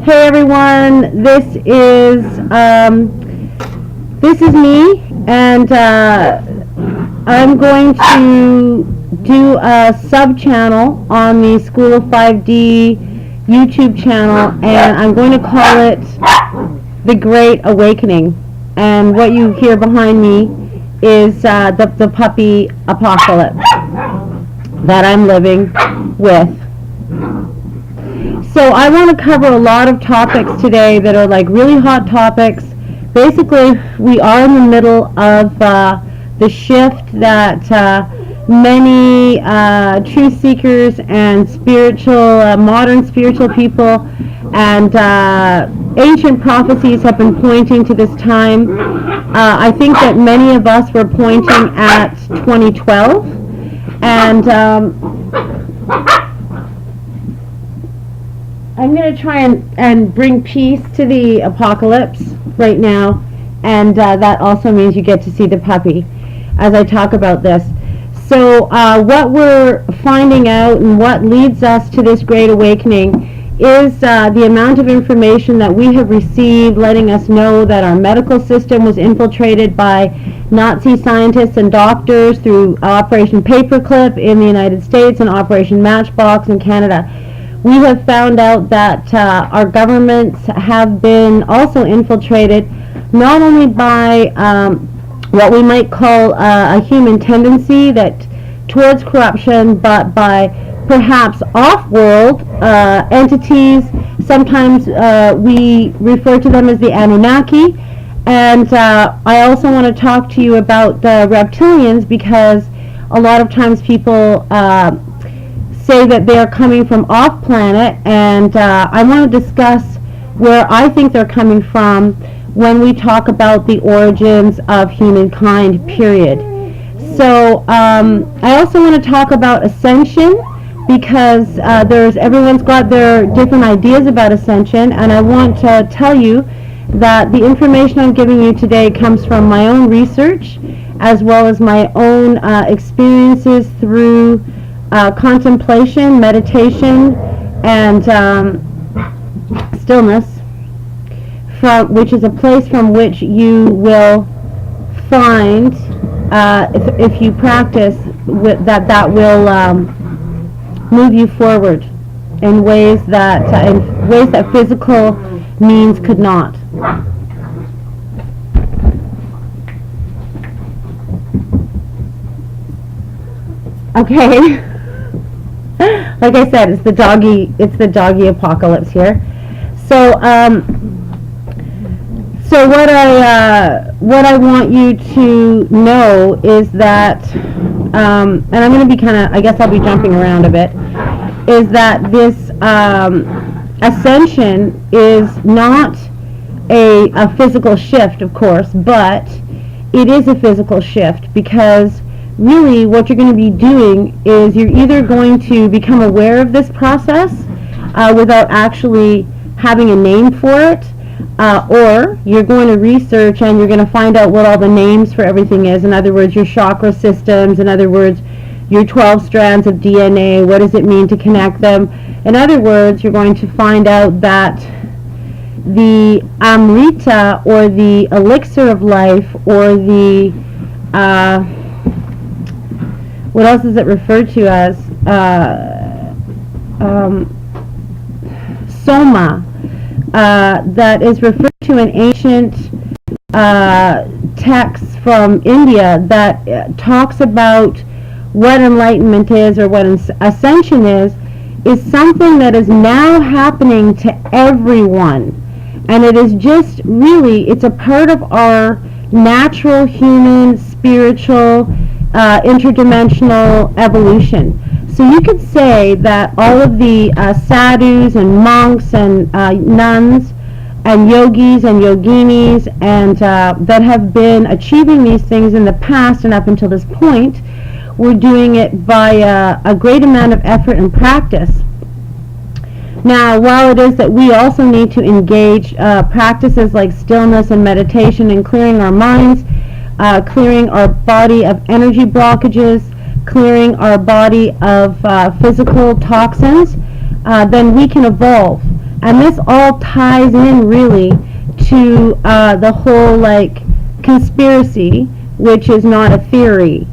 Hey everyone, this is me, and I'm going to do a sub channel on the School of 5D YouTube channel, and I'm going to call it The Great Awakening. And what you hear behind me is the puppy apocalypse that I'm living with. So I want to cover a lot of topics today that are like really hot topics. Basically, we are in the middle of the shift that many truth seekers and modern spiritual people and ancient prophecies have been pointing to this time. I think that many of us were pointing at 2012, and I'm going to try and bring peace to the apocalypse right now, and that also means you get to see the puppy as I talk about this. So what we're finding out and what leads us to this great awakening is the amount of information that we have received letting us know that our medical system was infiltrated by Nazi scientists and doctors through Operation Paperclip in the United States and Operation Matchbox in Canada. We have found out that our governments have been also infiltrated not only by what we might call a human tendency towards corruption, but by perhaps off-world entities. Sometimes we refer to them as the Anunnaki. And I also want to talk to you about the reptilians, because a lot of times people say that they are coming from off planet, and I want to discuss where I think they're coming from when we talk about the origins of humankind, period. So I also want to talk about ascension, because everyone's got their different ideas about ascension, and I want to tell you that the information I'm giving you today comes from my own research as well as my own experiences through contemplation, meditation, and stillness, which is a place from which you will find, if you practice, that will move you forward in ways that physical means could not. Okay. Like I said, it's the doggy apocalypse here. So what I want you to know is that, and I'm going to be I guess I'll be jumping around a bit, is that this ascension is not a physical shift, of course, but it is a physical shift, because really what you're going to be doing is you're either going to become aware of this process without actually having a name for it, or you're going to research and you're going to find out what all the names for everything is. In other words, your chakra systems, in other words, your 12 strands of DNA, what does it mean to connect them? In other words, you're going to find out that the Amrita, or the elixir of life, or the what else is it referred to as? Soma, that is referred to in ancient texts from India that talks about what enlightenment is, or what ascension is something that is now happening to everyone. And it is just really, it's a part of our natural, human, spiritual, interdimensional evolution. So you could say that all of the sadhus and monks and nuns and yogis and yoginis and that have been achieving these things in the past and up until this point, we're doing it by a great amount of effort and practice. Now, while it is that we also need to engage practices like stillness and meditation and clearing our minds, clearing our body of energy blockages, clearing our body of physical toxins, then we can evolve. And this all ties in really to the whole conspiracy, which is not a theory.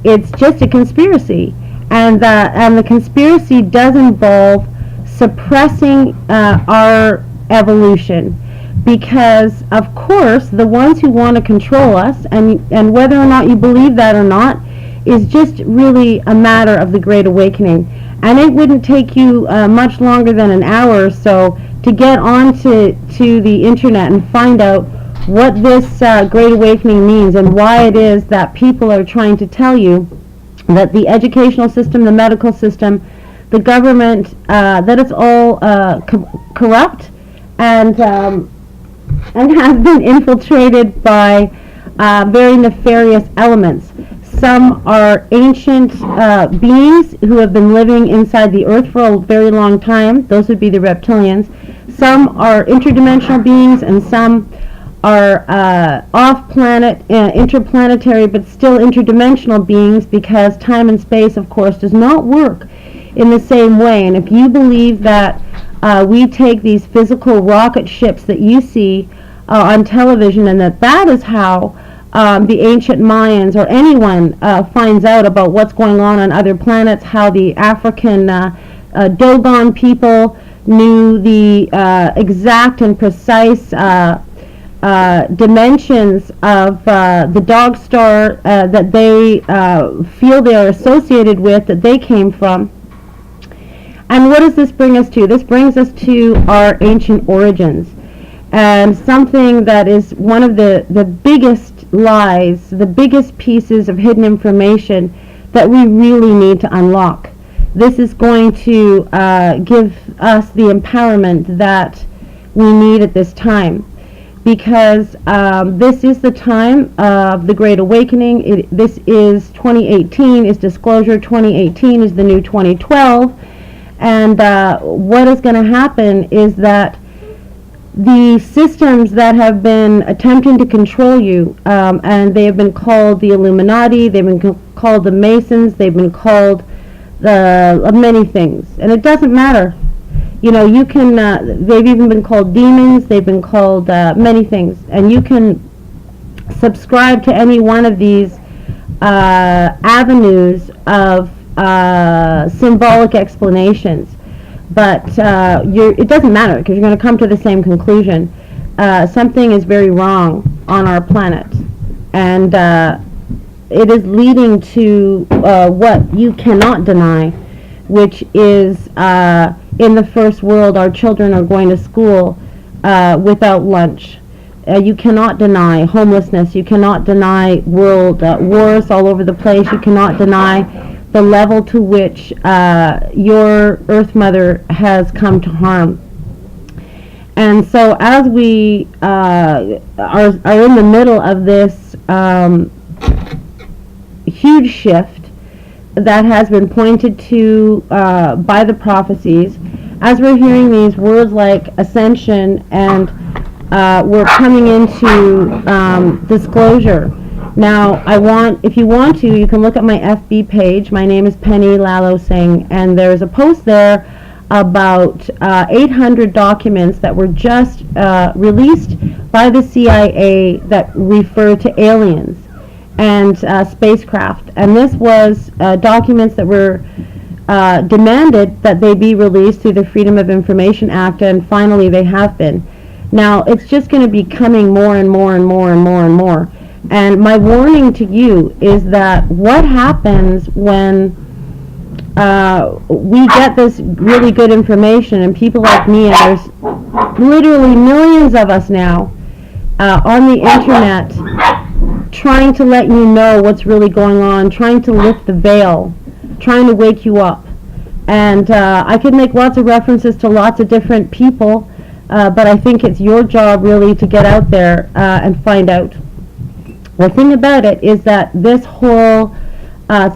It's just a conspiracy. And the conspiracy does involve suppressing our evolution, because of course the ones who want to control us, and whether or not you believe that or not, is just really a matter of the Great Awakening. And it wouldn't take you much longer than an hour or so to get onto the internet and find out what this Great Awakening means, and why it is that people are trying to tell you that the educational system, the medical system, the government, that it's all corrupt and has been infiltrated by very nefarious elements. Some are ancient beings who have been living inside the earth for a very long time. Those would be the reptilians. Some are interdimensional beings, and some are off-planet, interplanetary, but still interdimensional beings, because time and space, of course, does not work in the same way. And if you believe that we take these physical rocket ships that you see on television, and that is how the ancient Mayans or anyone finds out about what's going on other planets, how the African Dogon people knew the exact and precise dimensions of the dog star that they feel they are associated with, that they came from. And what does this bring us to? This brings us to our ancient origins, and something that is one of the biggest lies, the biggest pieces of hidden information that we really need to unlock. This is going to give us the empowerment that we need at this time, because this is the time of the Great Awakening. This is 2018, is disclosure. 2018 is the new 2012. And what is going to happen is that the systems that have been attempting to control you, and they have been called the Illuminati, they've been called the Masons, they've been called many things, and it doesn't matter. You know, you can, they've even been called demons, they've been called many things, and you can subscribe to any one of these avenues of symbolic explanations. But it doesn't matter, because you're going to come to the same conclusion. Something is very wrong on our planet, and it is leading to what you cannot deny, which is in the first world, our children are going to school without lunch. You cannot deny homelessness. You cannot deny world wars all over the place. You cannot deny the level to which your Earth Mother has come to harm. And so as we are in the middle of this huge shift that has been pointed to by the prophecies, as we're hearing these words like ascension, and we're coming into disclosure. Now, if you want to, you can look at my FB page. My name is Penny Lalo Singh, and there's a post there about 800 documents that were just released by the CIA that refer to aliens and spacecraft. And this was documents that were demanded that they be released through the Freedom of Information Act, and finally they have been. Now, it's just going to be coming more and more and more and more and more. And my warning to you is that what happens when we get this really good information, and people like me, and there's literally millions of us now on the internet trying to let you know what's really going on, trying to lift the veil, trying to wake you up. And I could make lots of references to lots of different people, but I think it's your job really to get out there and find out. The thing about it is that this whole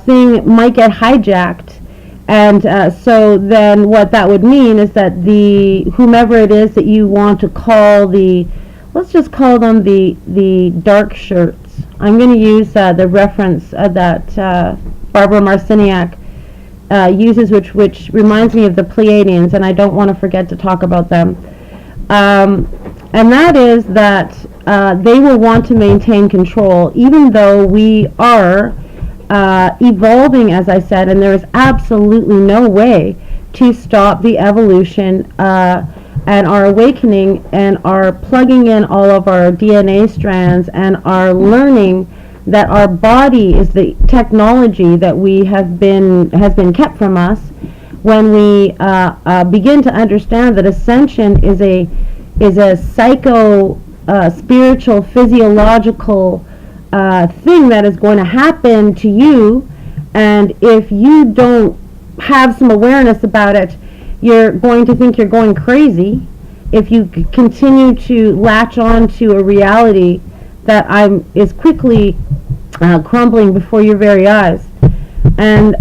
thing might get hijacked, and so then what that would mean is that whomever it is that you want to call let's just call them the dark shirts. I'm going to use the reference that Barbara Marciniak uses, which reminds me of the Pleiadians, and I don't want to forget to talk about them. And that is that they will want to maintain control, even though we are evolving, as I said, and there is absolutely no way to stop the evolution and our awakening and our plugging in all of our DNA strands and our learning that our body is the technology that we has been kept from us. When we begin to understand that ascension is a psycho spiritual physiological thing that is going to happen to you, and if you don't have some awareness about it, you're going to think you're going crazy if you continue to latch on to a reality that is quickly crumbling before your very eyes. And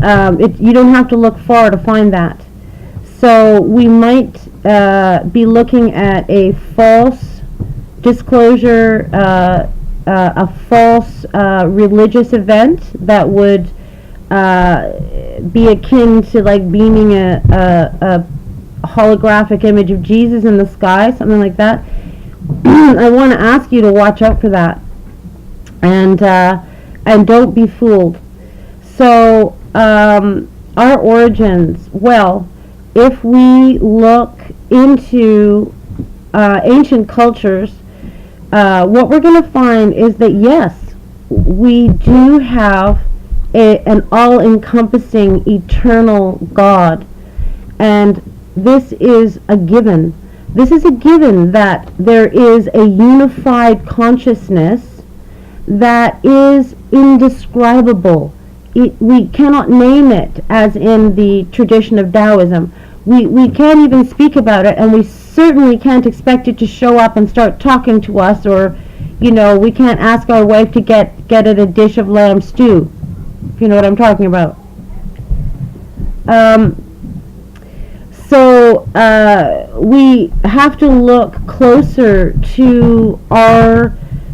you don't have to look far to find that. So we might be looking at a false disclosure, a false religious event that would be akin to like beaming a holographic image of Jesus in the sky, something like that. I want to ask you to watch out for that, and don't be fooled. So our origins, well, if we look into ancient cultures, what we're going to find is that yes, we do have an all-encompassing eternal God, and this is a given. This is a given that there is a unified consciousness that is indescribable. We cannot name it as in the tradition of Taoism. We can't even speak about it, and we certainly can't expect it to show up and start talking to us, or, we can't ask our wife to get it a dish of lamb stew, if you know what I'm talking about. So we have to look closer to our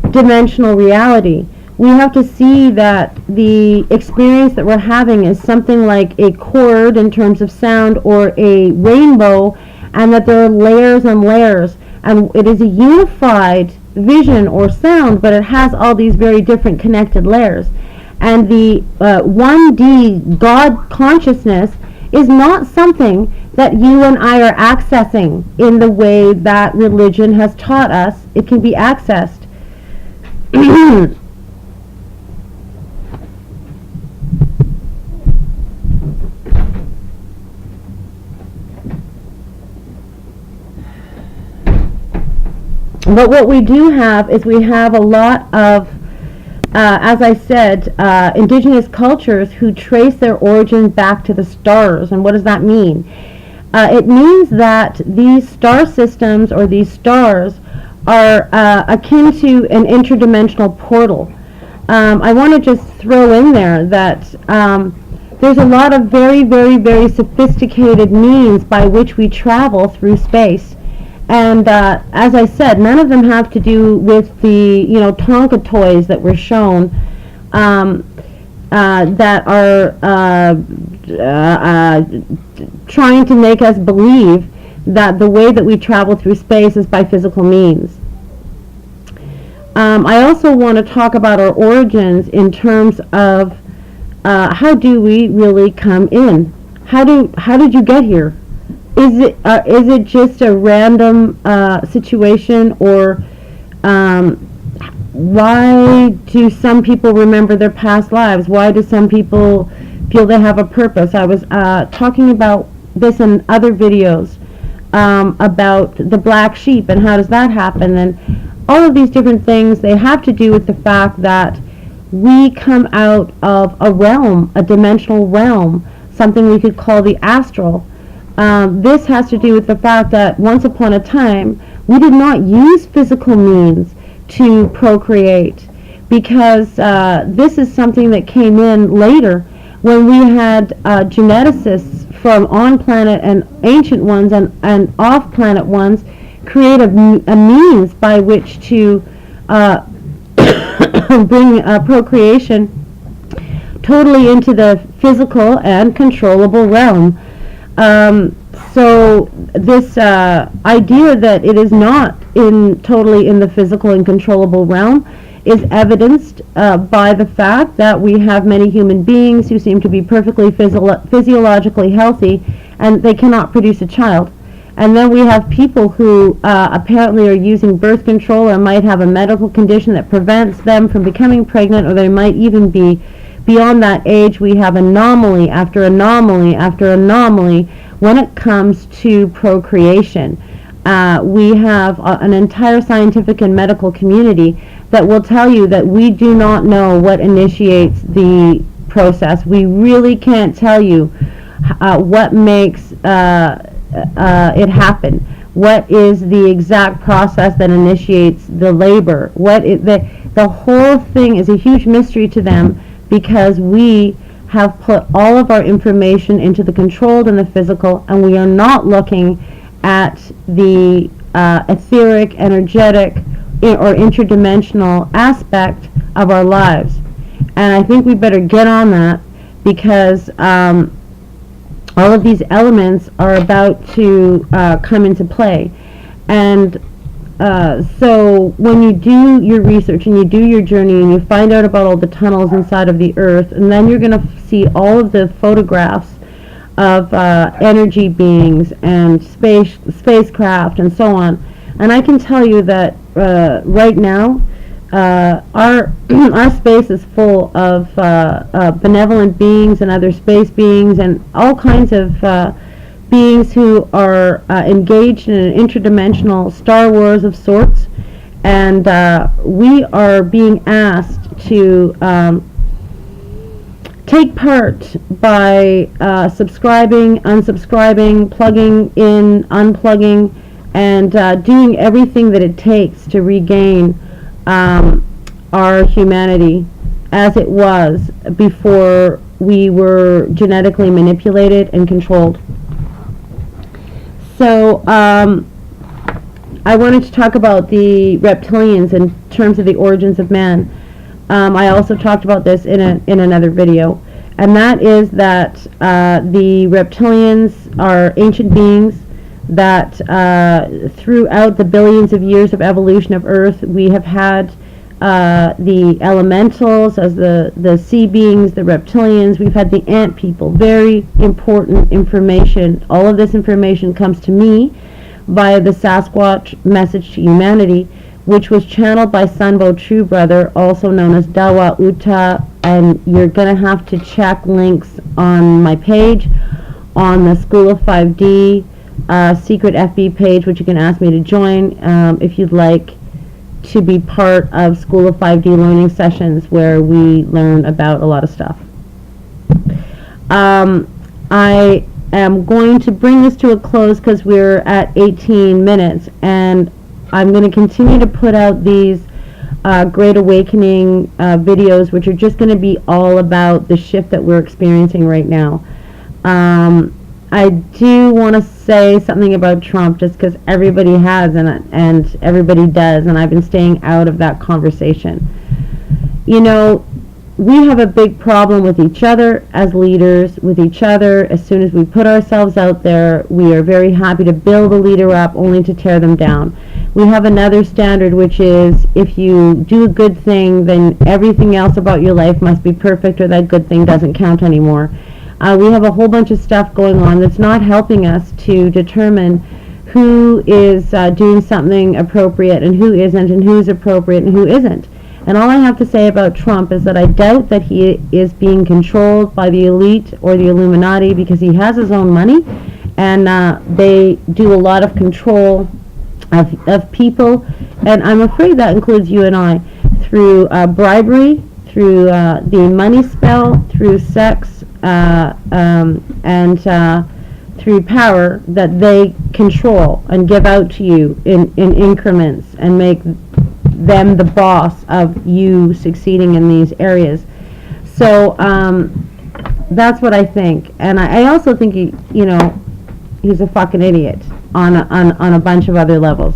dimensional reality. We have to see that the experience that we're having is something like a chord in terms of sound, or a rainbow, and that there are layers and layers, and it is a unified vision or sound, but it has all these very different connected layers. And the 1D God consciousness is not something that you and I are accessing in the way that religion has taught us it can be accessed. But what we do have is we have a lot of, as I said, indigenous cultures who trace their origin back to the stars. And what does that mean? It means that these star systems, or these stars, are akin to an interdimensional portal. I want to just throw in there that there's a lot of very, very, very sophisticated means by which we travel through space. And as I said, none of them have to do with the Tonka toys that were shown that are trying to make us believe that the way that we travel through space is by physical means. I also want to talk about our origins in terms of how do we really come in? How did you get here? Is it just a random situation, or why do some people remember their past lives? Why do some people feel they have a purpose? I was talking about this in other videos about the black sheep and how does that happen, and all of these different things. They have to do with the fact that we come out of a realm, a dimensional realm, something we could call the astral. This has to do with the fact that once upon a time we did not use physical means to procreate, because this is something that came in later when we had geneticists from on-planet and ancient ones and off-planet ones create a means by which to bring procreation totally into the physical and controllable realm. So this idea that it is not totally in the physical and controllable realm is evidenced by the fact that we have many human beings who seem to be perfectly physiologically healthy, and they cannot produce a child. And then we have people who apparently are using birth control or might have a medical condition that prevents them from becoming pregnant, or they might even be beyond that age. We have anomaly after anomaly after anomaly when it comes to procreation. We have an entire scientific and medical community that will tell you that we do not know what initiates the process. We really can't tell you what makes it happen. What is the exact process that initiates the labor? The whole thing is a huge mystery to them, because we have put all of our information into the controlled and the physical, and we are not looking at the etheric, energetic, or interdimensional aspect of our lives. And I think we better get on that, because all of these elements are about to come into play. And so when you do your research and you do your journey and you find out about all the tunnels inside of the earth, and then you're going to see all of the photographs of energy beings and spacecraft and so on. And I can tell you that right now our space is full of benevolent beings and other space beings and all kinds of beings who are engaged in an interdimensional Star Wars of sorts, and we are being asked to take part by subscribing, unsubscribing, plugging in, unplugging, and doing everything that it takes to regain our humanity as it was before we were genetically manipulated and controlled. So I wanted to talk about the reptilians in terms of the origins of man. I also talked about this in another video, and that is that the reptilians are ancient beings that throughout the billions of years of evolution of Earth, we have had the elementals as the sea beings, the reptilians. We've had the ant people. Very important information. All of this information comes to me via the Sasquatch Message to Humanity, which was channeled by Sunbow True Brother, also known as Dawa Uta, and you're going to have to check links on my page, on the School of 5D secret FB page, which you can ask me to join if you'd like to be part of School of 5D learning sessions where we learn about a lot of stuff. I am going to bring this to a close because we're at 18 minutes, and I'm going to continue to put out these Great Awakening videos, which are just going to be all about the shift that we're experiencing right now. I do want to say something about Trump, just because everybody has and everybody does, and I've been staying out of that conversation. You know, we have a big problem with each other as leaders, with each other. As soon as we put ourselves out there, we are very happy to build a leader up only to tear them down. We have another standard, which is if you do a good thing, then everything else about your life must be perfect, or that good thing doesn't count anymore. We have a whole bunch of stuff going on that's not helping us to determine who is doing something appropriate and who isn't, and who's appropriate and who isn't. And all I have to say about Trump is that I doubt that he is being controlled by the elite or the Illuminati, because he has his own money, and they do a lot of control of people, and I'm afraid that includes you and I, through bribery, through the money spell, through sex, and through power that they control and give out to you in increments and make them the boss of you succeeding in these areas. So that's what I think. And I also think he's a fucking idiot on a bunch of other levels.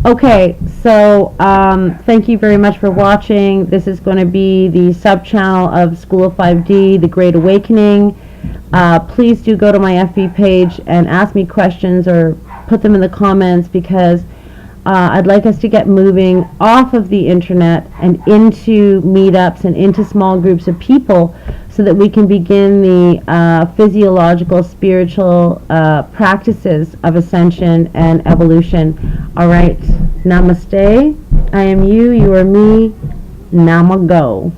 Okay, So thank you very much for watching. This is going to be the sub-channel of School of 5D, The Great Awakening. Please do go to my FB page and ask me questions or put them in the comments, because I'd like us to get moving off of the internet and into meetups and into small groups of people, so that we can begin the physiological, spiritual practices of ascension and evolution. All right, namaste. I am you, you are me. Namago.